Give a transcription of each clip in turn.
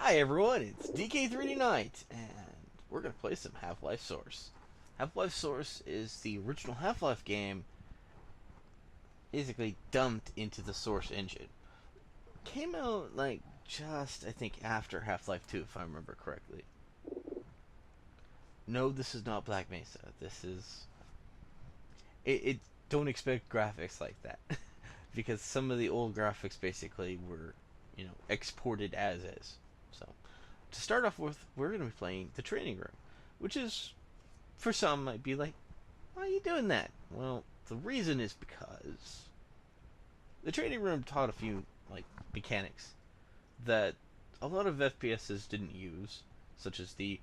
Hi everyone, it's DK3D Knight, and we're going to play some Half-Life Source. Half-Life Source is the original Half-Life game, basically dumped into the Source engine. Came out, just, I think, after Half-Life 2, if I remember correctly. No, this is not Black Mesa. This is... don't expect graphics like that. Because some of the old graphics basically were, exported as is. So, to start off with, we're going to be playing the training room, which is, for some, might be like, why are you doing that? Well, the reason is because the training room taught a few, mechanics that a lot of FPSs didn't use, such as the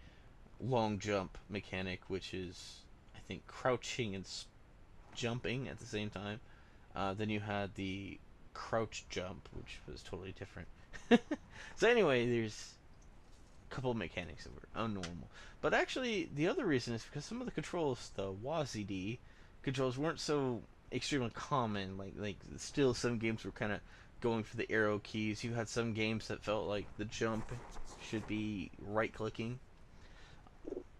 long jump mechanic, which is, I think, crouching and jumping at the same time. Then you had the crouch jump, which was totally different. So anyway, there's a couple of mechanics that were unnormal. But actually, the other reason is because some of the controls, the WASD controls, weren't so extremely common. Still some games were kind of going for the arrow keys. You had some games that felt like the jump should be right-clicking.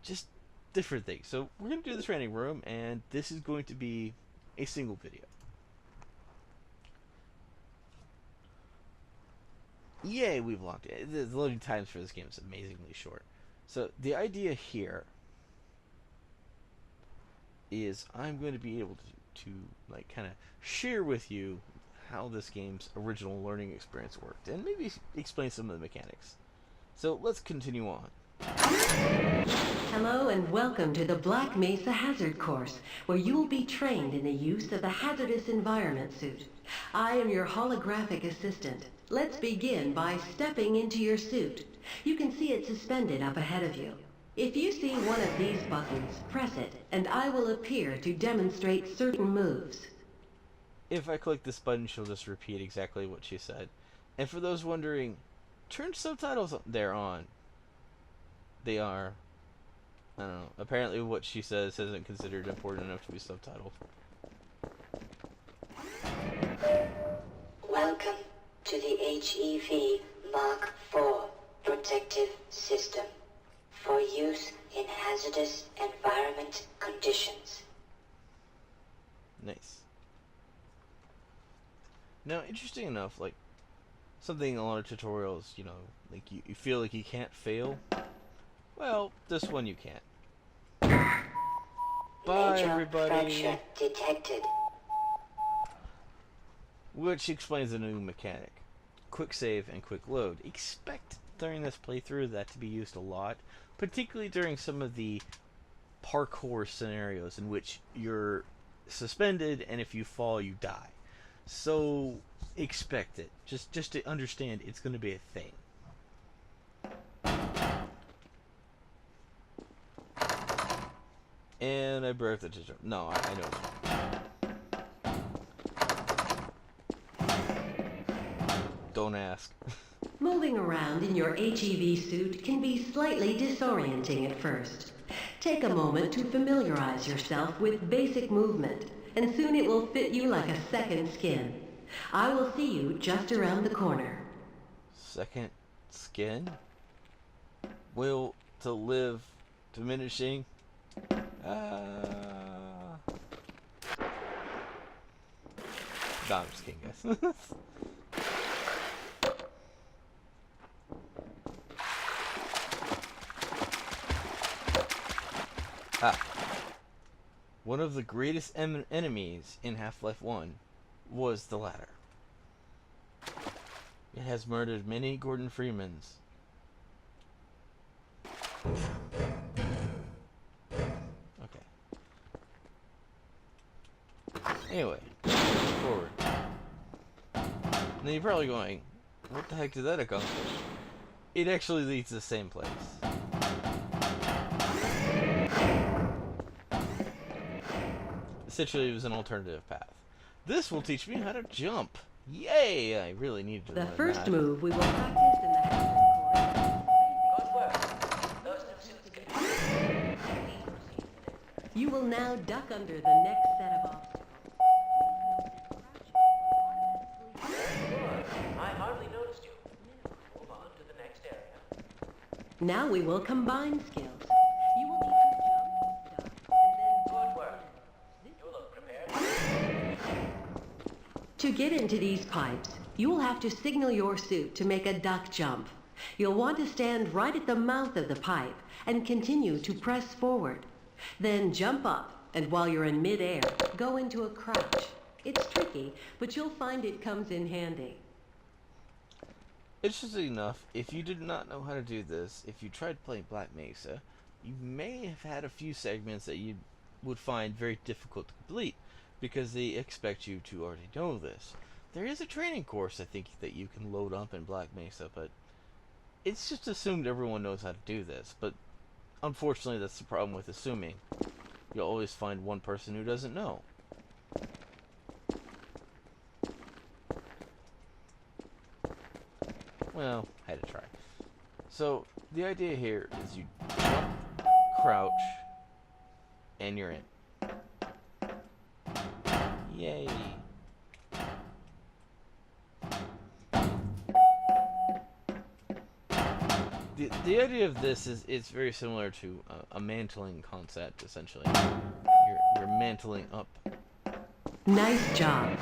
Just different things. So we're going to do the training room, and this is going to be a single video. Yay, we've locked it. The loading times for this game is amazingly short. So the idea here is I'm going to be able to kind of share with you how this game's original learning experience worked, and maybe explain some of the mechanics. So let's continue on. Hello and welcome to the Black Mesa Hazard course, where you will be trained in the use of the hazardous environment suit. I am your holographic assistant. Let's begin by stepping into your suit. You can see it suspended up ahead of you. If you see one of these buttons, press it, and I will appear to demonstrate certain moves. If I click this button, she'll just repeat exactly what she said. And for those wondering, turn subtitles there on. They are, I don't know, apparently what she says isn't considered important enough to be subtitled. Welcome to the HEV Mark IV Protective System for use in hazardous environment conditions. Nice. Now, interesting enough, something in a lot of tutorials, you feel like you can't fail. Well, this one you can't. Bye, Major everybody. fracture detected. Which explains a new mechanic. Quick save and quick load. Expect during this playthrough that to be used a lot, particularly during some of the parkour scenarios in which you're suspended and if you fall you die. So expect it. Just to understand it's going to be a thing. And I broke the tutorial. No, I know. Don't ask. Moving around in your HEV suit can be slightly disorienting at first. Take a moment to familiarize yourself with basic movement, and soon it will fit you like a second skin. I will see you just around the corner. Second skin? Will to live diminishing? No, I'm just kidding, guys. One of the greatest enemies in Half-Life 1 was the ladder. It has murdered many Gordon Freemans. Okay. Anyway, forward. And then you're probably going, what the heck did that accomplish? It actually leads to the same place. Essentially, it was an alternative path. This will teach me how to jump. Yay! I really need to learn The first that. move we will practice in the hazard course. Good work. Those new suits can... Please proceed. You will now duck under the next set of obstacles. Very good. I hardly noticed you. Move on to the next area. Now we will combine skills. You will need to jump, duck, and then Good work. You look prepared. To get into these pipes, you will have to signal your suit to make a duck jump. You'll want to stand right at the mouth of the pipe and continue to press forward. Then jump up, and while you're in midair, go into a crouch. It's tricky, but you'll find it comes in handy. Interesting enough, if you did not know how to do this, if you tried playing Black Mesa, you may have had a few segments that you would find very difficult to complete, because they expect you to already know this. There is a training course, I think, that you can load up in Black Mesa, but it's just assumed everyone knows how to do this. But unfortunately, that's the problem with assuming. You'll always find one person who doesn't know. Well, I had to try. So, the idea here is you jump, crouch, and you're in. Yay! The idea of this is it's very similar to a mantling concept, essentially. You're mantling up. Nice job.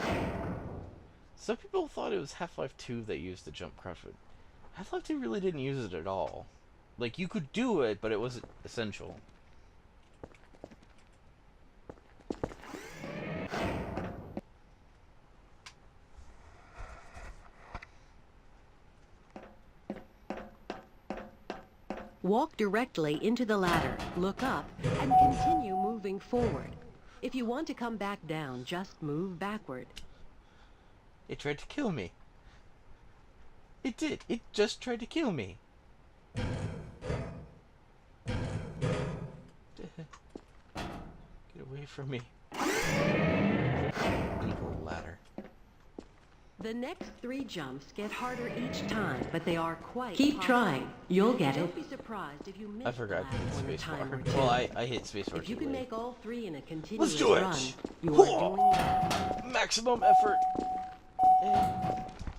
Some people thought it was Half-Life 2 that used the jump crouch, but Half-Life 2 really didn't use it at all. Like, you could do it, but it wasn't essential. Walk directly into the ladder, look up, and continue moving forward. If you want to come back down, just move backward. It tried to kill me. It did. It just tried to kill me. Get away from me. Evil ladder. The next 3 jumps get harder each time, but they are quite Keep trying. You'll get it. Don't be surprised if you miss I forgot to the last one a hit time or spacebar. two. Well, I hit spacebar If you too can late. make all 3 in a continuous Let's do it! run, you are doing well. Maximum effort.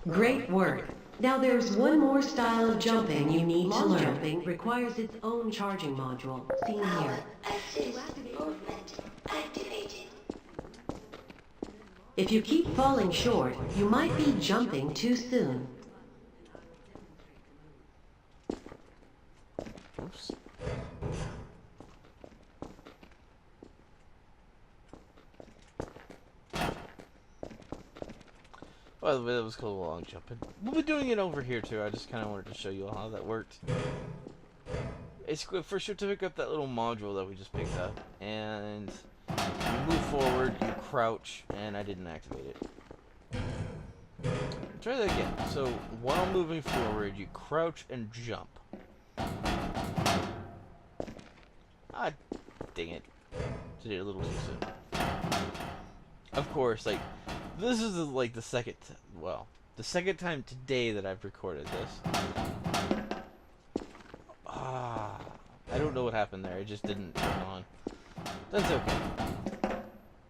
Great work. Now there's one more style of jumping you need to learn. Jumping requires its own charging module, seen here. Assist movement activated. If you keep falling short, you might be jumping too soon. Oops. By the way, that was called a long jump. And we'll be doing it over here too. I just kind of wanted to show you how that worked. It's first you have to pick up that little module that we just picked up, and you move forward, you crouch, and I didn't activate it. Try that again. So while moving forward, you crouch and jump. Ah, dang it. Did it a little too soon. Of course, like, this is like the second time today that I've recorded this. I don't know what happened there. It just didn't turn on. That's okay.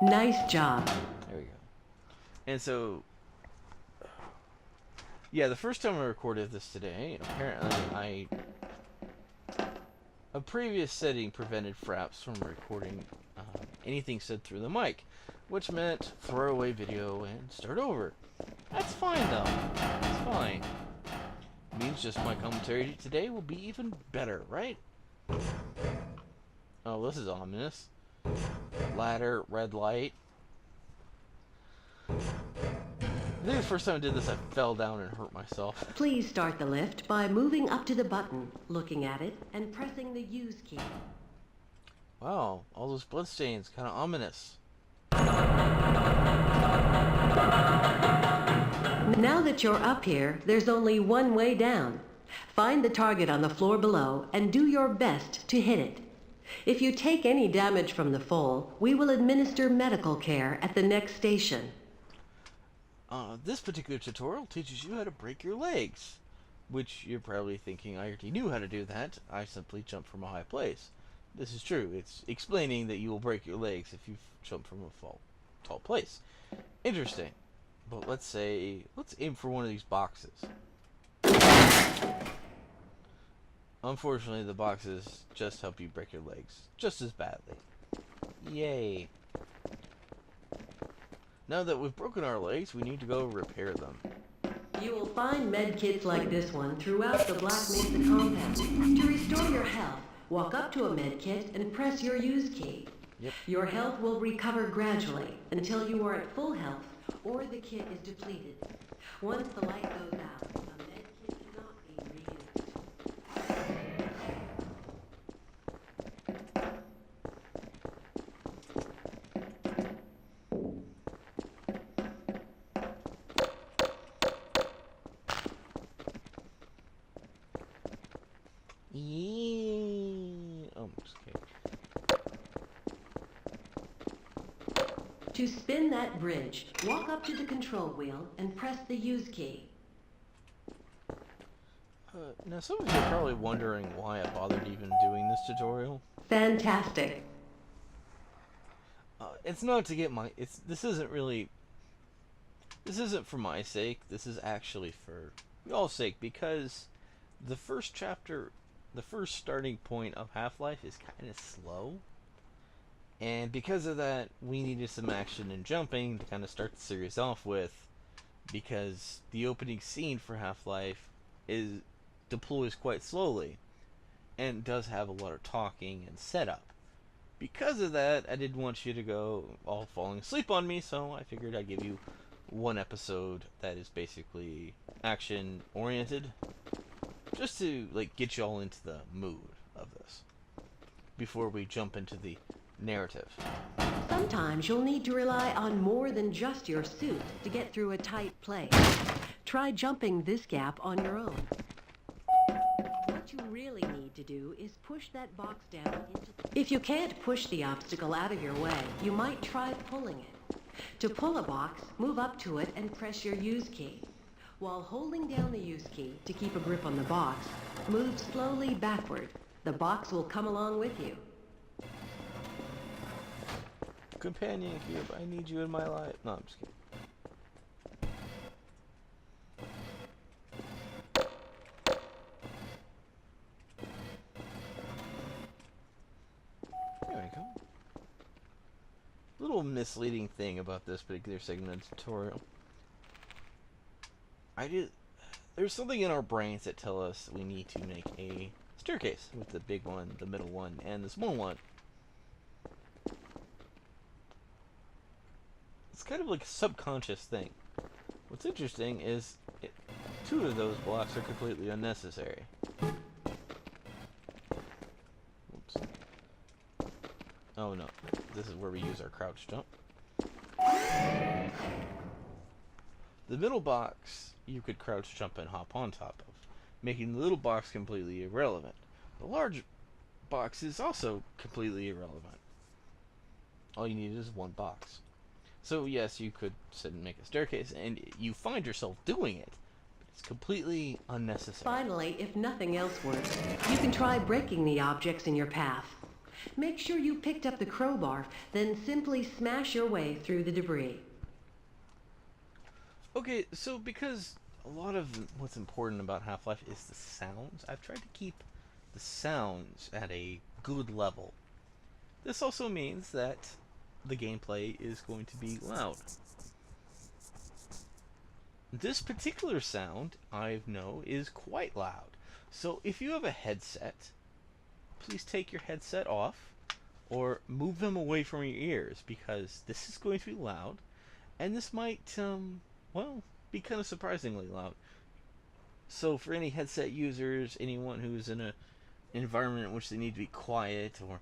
Nice job. There we go. And so, yeah, the first time I recorded this today, apparently a previous setting prevented Fraps from recording anything said through the mic, which meant throw away video and start over. That's fine though. It's fine. It means just my commentary today will be even better, right? Oh, this is ominous. Ladder, red light. I think the first time I did this, I fell down and hurt myself. Please start the lift by moving up to the button, looking at it, and pressing the use key. Wow, all those bloodstains, kind of ominous. Now that you're up here, there's only one way down. Find the target on the floor below and do your best to hit it. If you take any damage from the fall, we will administer medical care at the next station. This particular tutorial teaches you how to break your legs, which you're probably thinking I already knew how to do that. I simply jumped from a high place. This is true. It's explaining that you will break your legs if you jump from a tall place. Interesting. But let's aim for one of these boxes. Unfortunately, the boxes just help you break your legs just as badly. Yay. Now that we've broken our legs, we need to go repair them. You will find med kits like this one throughout the Black Mesa compound. To restore your health, walk up to a med kit and press your use key. Yep. Your health will recover gradually until you are at full health or the kit is depleted. Once the light goes out, a med kit cannot be reused. Yee. Oh, okay. To spin that bridge, walk up to the control wheel and press the use key. Now some of you are probably wondering why I bothered even doing this tutorial. Fantastic. It's not to get my... This isn't for my sake. This is actually for y'all's sake, because the first chapter, the first starting point of Half-Life is kind of slow. And because of that, we needed some action and jumping to kind of start the series off with, because the opening scene for Half-Life deploys quite slowly and does have a lot of talking and setup. Because of that, I didn't want you to go all falling asleep on me, so I figured I'd give you one episode that is basically action oriented, just to get you all into the mood of this before we jump into the narrative. Sometimes you'll need to rely on more than just your suit to get through a tight place. Try jumping this gap on your own. What you really need to do is push that box down into... If you can't push the obstacle out of your way, you might try pulling it. To pull a box, move up to it and press your use key. While holding down the use key to keep a grip on the box, move slowly backward. The box will come along with you. Companion cube, I need you in my life. No, I'm just kidding. There we go. Little misleading thing about this particular segment of the tutorial. There's something in our brains that tell us we need to make a staircase with the big one, the middle one, and the small one. It's kind of like a subconscious thing. What's interesting is two of those blocks are completely unnecessary. Oops. Oh no, this is where we use our crouch jump. The middle box you could crouch jump and hop on top of, making the little box completely irrelevant. The large box is also completely irrelevant. All you need is one box. So yes, you could sit and make a staircase, and you find yourself doing it, but it's completely unnecessary. Finally, if nothing else works, you can try breaking the objects in your path. Make sure you picked up the crowbar, then simply smash your way through the debris. Okay, so because a lot of what's important about Half-Life is the sounds, I've tried to keep the sounds at a good level. This also means that the gameplay is going to be loud. This particular sound, I know, is quite loud. So if you have a headset, please take your headset off or move them away from your ears, because this is going to be loud, and this might, well, be kind of surprisingly loud. So for any headset users, anyone who's in an environment in which they need to be quiet or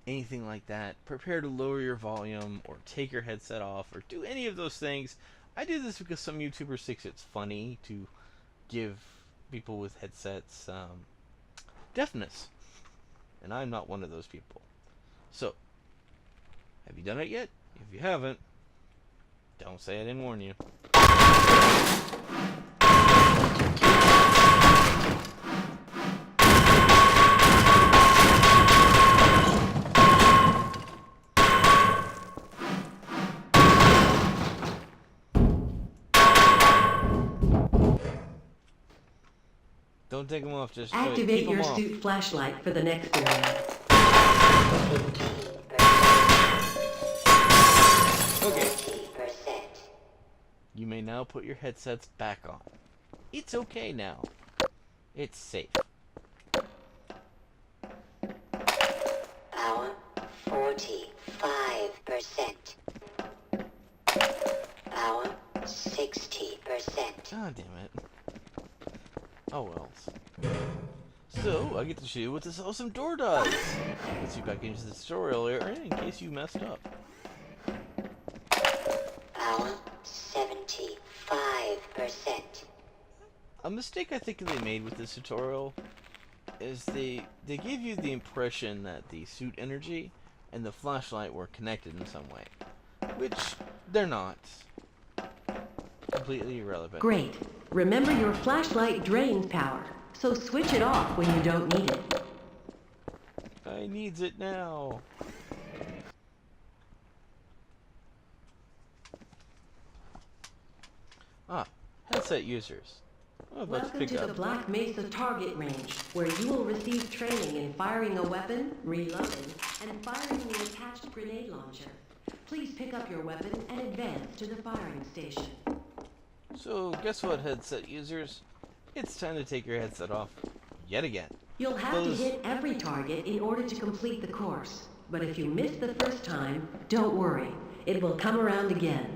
anything like that, prepare to lower your volume or take your headset off or do any of those things. I do this because some YouTubers think it's funny to give people with headsets deafness, and I'm not one of those people. So, have you done it yet? If you haven't, don't say I didn't warn you. Don't take them off. Just Activate keep them your off. suit flashlight for the next area. Okay. You may now put your headsets back on. It's okay now. It's safe. Power 45%. Power 60%. God damn it. Oh well. So, I get to show you what this awesome door does. Let's you back into the tutorial area in case you messed up. Power 75%. A mistake I think they made with this tutorial is they gave you the impression that the suit energy and the flashlight were connected in some way, which they're not. Completely irrelevant. Great. Remember your flashlight drains power, so switch it off when you don't need it. I needs it now. Headset users. I'm about Welcome pick to the up. Black Mesa target range, where you will receive training in firing a weapon, reloading, and firing the attached grenade launcher. Please pick up your weapon and advance to the firing station. So, guess what, headset users? It's time to take your headset off yet again. You'll have Those- to hit every target in order to complete the course. But if you miss the first time, don't worry. It will come around again.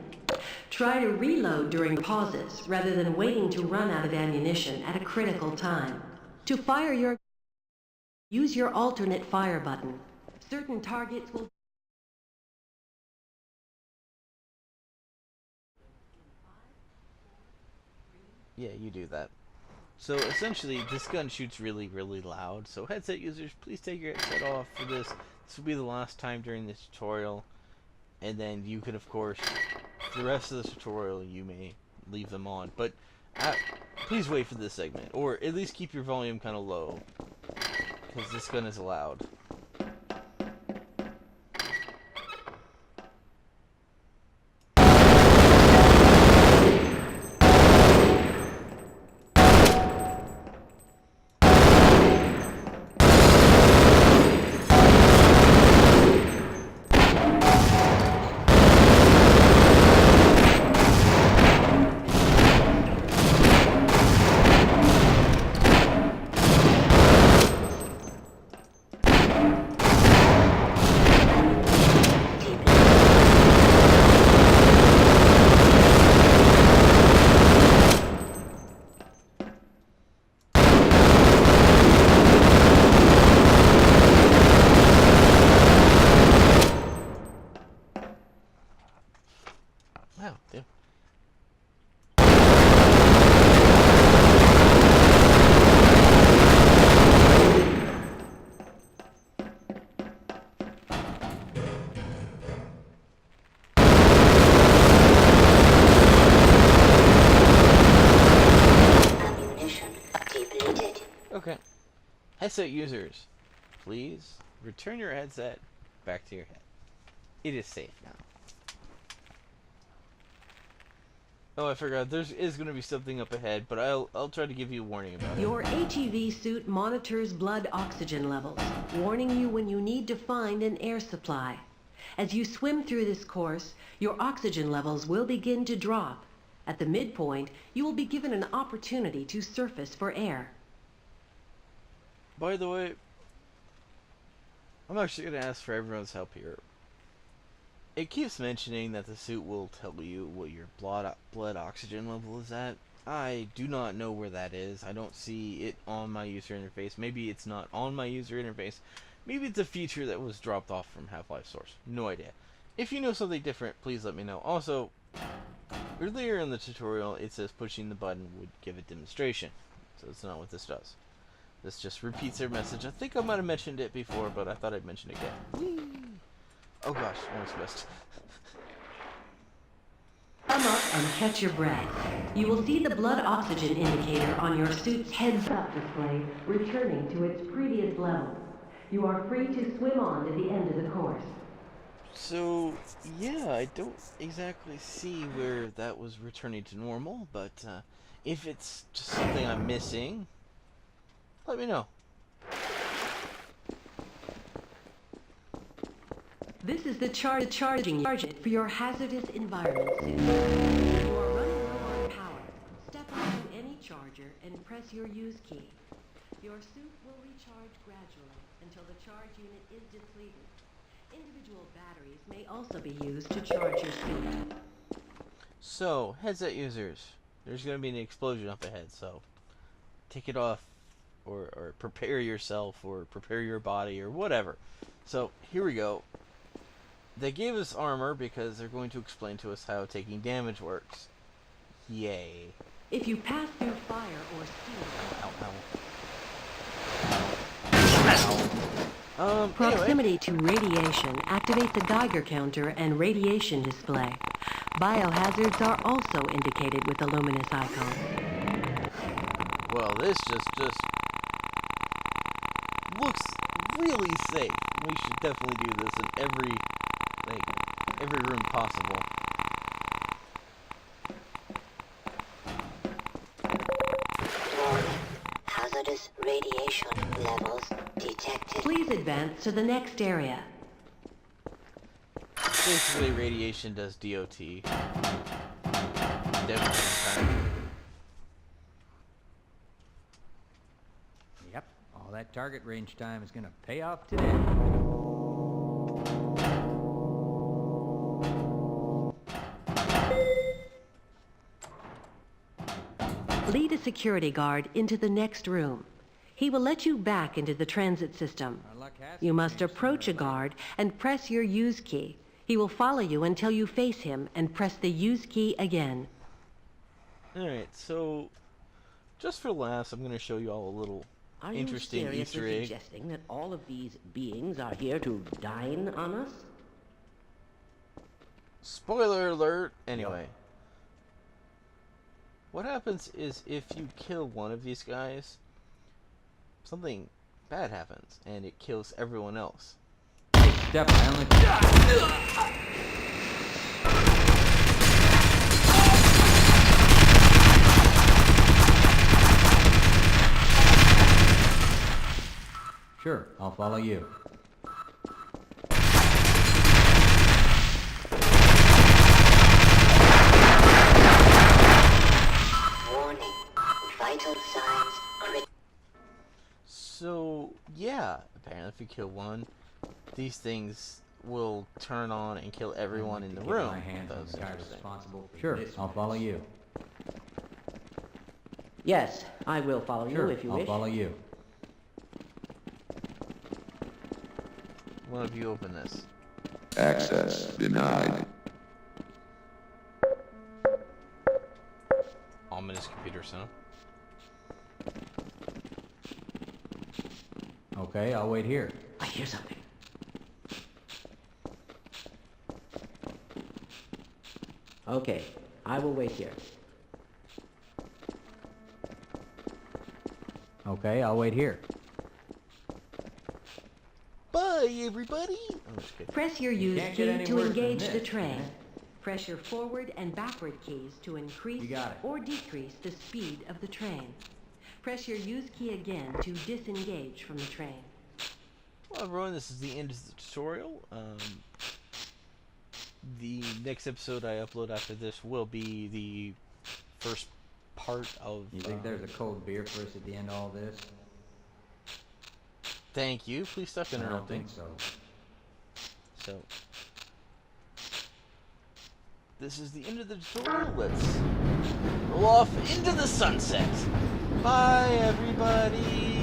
Try to reload during pauses rather than waiting to run out of ammunition at a critical time. To fire use your alternate fire button. Certain targets will... Yeah, you do that. So essentially, this gun shoots really, really loud. So headset users, please take your headset off for this. This will be the last time during this tutorial. And then you can, of course, for the rest of the tutorial, you may leave them on. But please wait for this segment. Or at least keep your volume kind of low. Because this gun is loud. Wow, damn. Ammunition depleted. Okay. Headset users, please return your headset back to your head. It is safe now. Oh, I forgot. There is going to be something up ahead, but I'll try to give you a warning about it. Your HEV suit monitors blood oxygen levels, warning you when you need to find an air supply. As you swim through this course, your oxygen levels will begin to drop. At the midpoint, you will be given an opportunity to surface for air. By the way, I'm actually going to ask for everyone's help here. It keeps mentioning that the suit will tell you what your blood oxygen level is at. I do not know where that is. I don't see it on my user interface. Maybe it's not on my user interface. Maybe it's a feature that was dropped off from Half-Life Source. No idea. If you know something different, please let me know. Also, earlier in the tutorial, it says pushing the button would give a demonstration. So that's not what this does. This just repeats their message. I think I might have mentioned it before, but I thought I'd mention it again. Whee! Oh gosh, almost missed. Come up and catch your breath. You will see the blood oxygen indicator on your suit's heads-up display returning to its previous level. You are free to swim on to the end of the course. So, yeah, I don't exactly see where that was returning to normal, but if it's just something I'm missing, let me know. This is the charging target for your hazardous environment suit. You are running low on power. Step onto any charger and press your use key. Your suit will recharge gradually until the charge unit is depleted. Individual batteries may also be used to charge your suit. So, headset users, there's going to be an explosion up ahead, so take it off, or prepare yourself, or prepare your body, or whatever. So, here we go. They gave us armor because they're going to explain to us how taking damage works. Yay. If you pass through fire or steel... Anyway. Proximity to radiation activates a Geiger counter and radiation display. Biohazards are also indicated with the luminous icon. Well, this just looks really safe. We should definitely do this in every room possible. Warning. Hazardous radiation levels detected. Please advance to the next area. Basically, radiation does DOT. Damage time. Yep, all that target range time is gonna pay off today. Lead a security guard into the next room. He will let you back into the transit system. Our luck has You must changed approach a sooner or later. guard and press your use key. He will follow you until you face him and press the use key again. Alright, so just for laughs, I'm going to show you all a little Are you interesting seriously Easter egg. suggesting that all of these beings are here to dine on us? Spoiler alert! Anyway. What happens is if you kill one of these guys, something bad happens, and it kills everyone else. Step, I only... Sure, I'll follow you. Warning. Vital signs critical. So, yeah, apparently if you kill one, these things will turn on and kill everyone in the I'd like to room. get my hands on That's the guy interesting. responsible for Sure, this. I'll follow you. Yes, I will follow you Sure, if you I'll wish. follow you. One of you open this. Access denied. Ominous computer sound. Okay, I'll wait here. I hear something. Okay, I will wait here. Okay, I'll wait here. Bye, everybody! I'm just kidding. Press your use can't get key any to worse than engage this, the train. man. Press your forward and backward keys to increase You got it. or decrease the speed of the train. Press your use key again to disengage from the train. Well, everyone, this is the end of the tutorial. The next episode I upload after this will be the first part of... You think there's a cold beer for us at the end of all this? Thank you. Please stop I don't interrupting. think so. So, this is the end of the tutorial. Let's roll off into the sunset. Bye, everybody.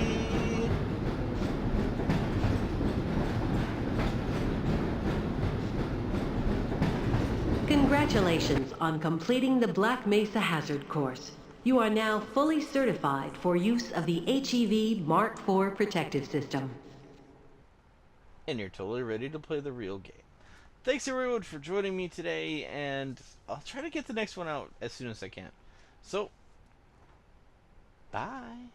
Congratulations on completing the Black Mesa Hazard course. You are now fully certified for use of the HEV Mark IV protective system. And you're totally ready to play the real game. Thanks everyone for joining me today, and I'll try to get the next one out as soon as I can. So, bye.